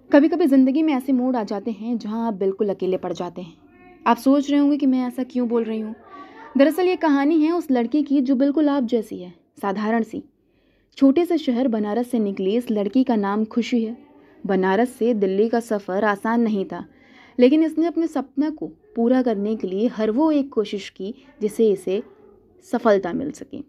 कभी कभी ज़िंदगी में ऐसे मोड़ आ जाते हैं जहां आप बिल्कुल अकेले पड़ जाते हैं। आप सोच रहे होंगे कि मैं ऐसा क्यों बोल रही हूँ। दरअसल ये कहानी है उस लड़की की जो बिल्कुल आप जैसी है, साधारण सी। छोटे से शहर बनारस से निकली इस लड़की का नाम खुशी है। बनारस से दिल्ली का सफ़र आसान नहीं था, लेकिन इसने अपने सपना को पूरा करने के लिए हर वो एक कोशिश की जिससे इसे सफलता मिल सके।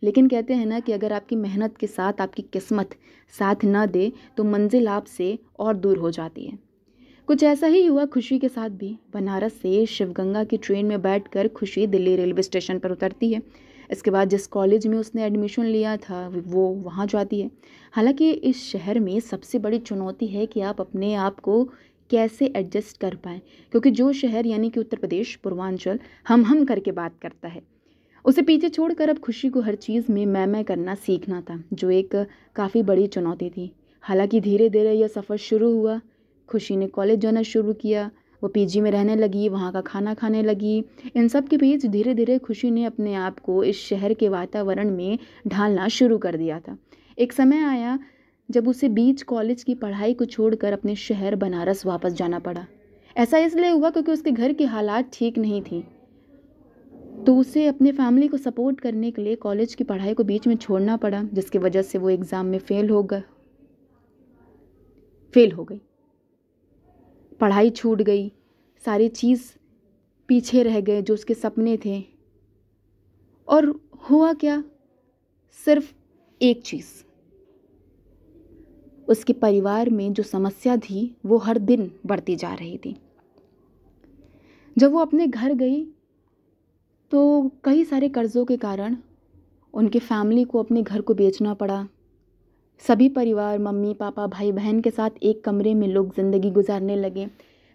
लेकिन कहते हैं ना कि अगर आपकी मेहनत के साथ आपकी किस्मत साथ ना दे तो मंजिल आपसे और दूर हो जाती है। कुछ ऐसा ही हुआ खुशी के साथ भी। बनारस से शिवगंगा की ट्रेन में बैठकर खुशी दिल्ली रेलवे स्टेशन पर उतरती है। इसके बाद जिस कॉलेज में उसने एडमिशन लिया था वो वहाँ जाती है। हालांकि इस शहर में सबसे बड़ी चुनौती है कि आप अपने आप को कैसे एडजस्ट कर पाएँ, क्योंकि जो शहर यानी कि उत्तर प्रदेश पूर्वांचल हम करके बात करता है। उसे पीछे छोड़कर अब खुशी को हर चीज़ में मैं करना सीखना था, जो एक काफ़ी बड़ी चुनौती थी। हालांकि धीरे धीरे यह सफ़र शुरू हुआ। खुशी ने कॉलेज जाना शुरू किया, वो पीजी में रहने लगी, वहाँ का खाना खाने लगी। इन सब के बीच धीरे धीरे खुशी ने अपने आप को इस शहर के वातावरण में ढालना शुरू कर दिया था। एक समय आया जब उसे बीच कॉलेज की पढ़ाई को छोड़कर अपने शहर बनारस वापस जाना पड़ा। ऐसा इसलिए हुआ क्योंकि उसके घर की हालात ठीक नहीं थी, तो उसे अपने फैमिली को सपोर्ट करने के लिए कॉलेज की पढ़ाई को बीच में छोड़ना पड़ा, जिसकी वजह से वो एग्ज़ाम में फेल हो गई। पढ़ाई छूट गई, सारी चीज़ पीछे रह गए जो उसके सपने थे। और हुआ क्या, सिर्फ एक चीज़, उसके परिवार में जो समस्या थी वो हर दिन बढ़ती जा रही थी। जब वो अपने घर गई तो कई सारे कर्ज़ों के कारण उनके फैमिली को अपने घर को बेचना पड़ा। सभी परिवार, मम्मी पापा भाई बहन के साथ एक कमरे में लोग ज़िंदगी गुजारने लगे।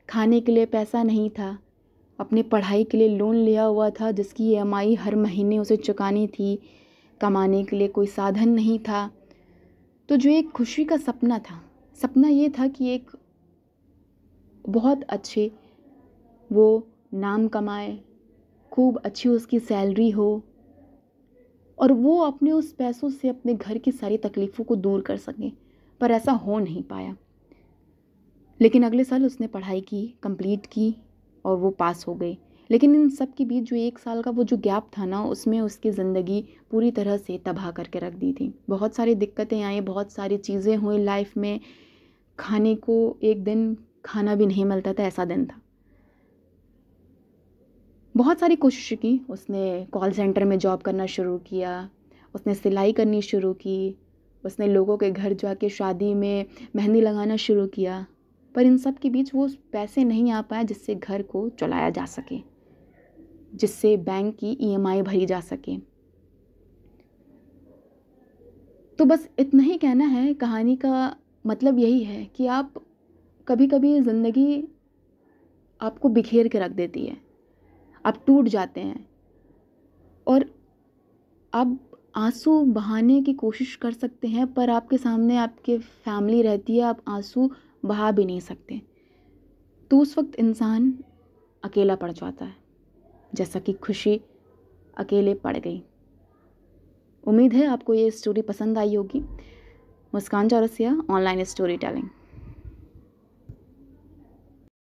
खाने के लिए पैसा नहीं था, अपने पढ़ाई के लिए लोन लिया हुआ था जिसकी ईएमआई हर महीने उसे चुकानी थी। कमाने के लिए कोई साधन नहीं था। तो जो एक खुशी का सपना था, सपना ये था कि एक बहुत अच्छे वो नाम कमाए, खूब अच्छी उसकी सैलरी हो और वो अपने उस पैसों से अपने घर की सारी तकलीफ़ों को दूर कर सके। पर ऐसा हो नहीं पाया। लेकिन अगले साल उसने पढ़ाई की, कंप्लीट की और वो पास हो गई। लेकिन इन सब के बीच जो 1 साल का वो जो गैप था ना, उसमें उसकी ज़िंदगी पूरी तरह से तबाह करके रख दी थी। बहुत सारी दिक्कतें आई, बहुत सारी चीज़ें हुई लाइफ में। खाने को एक दिन खाना भी नहीं मिलता था, ऐसा दिन था। बहुत सारी कोशिशें की उसने। कॉल सेंटर में जॉब करना शुरू किया, उसने सिलाई करनी शुरू की, उसने लोगों के घर जाके शादी में मेहंदी लगाना शुरू किया। पर इन सब के बीच वो पैसे नहीं आ पाए जिससे घर को चलाया जा सके, जिससे बैंक की ईएमआई भरी जा सके। तो बस इतना ही कहना है। कहानी का मतलब यही है कि आप कभी कभी ज़िंदगी आपको बिखेर के रख देती है, आप टूट जाते हैं और आप आंसू बहाने की कोशिश कर सकते हैं, पर आपके सामने आपके फैमिली रहती है, आप आंसू बहा भी नहीं सकते। तो उस वक्त इंसान अकेला पड़ जाता है, जैसा कि खुशी अकेले पड़ गई। उम्मीद है आपको ये स्टोरी पसंद आई होगी। मुस्कान चौरसिया, ऑनलाइन स्टोरी टेलिंग।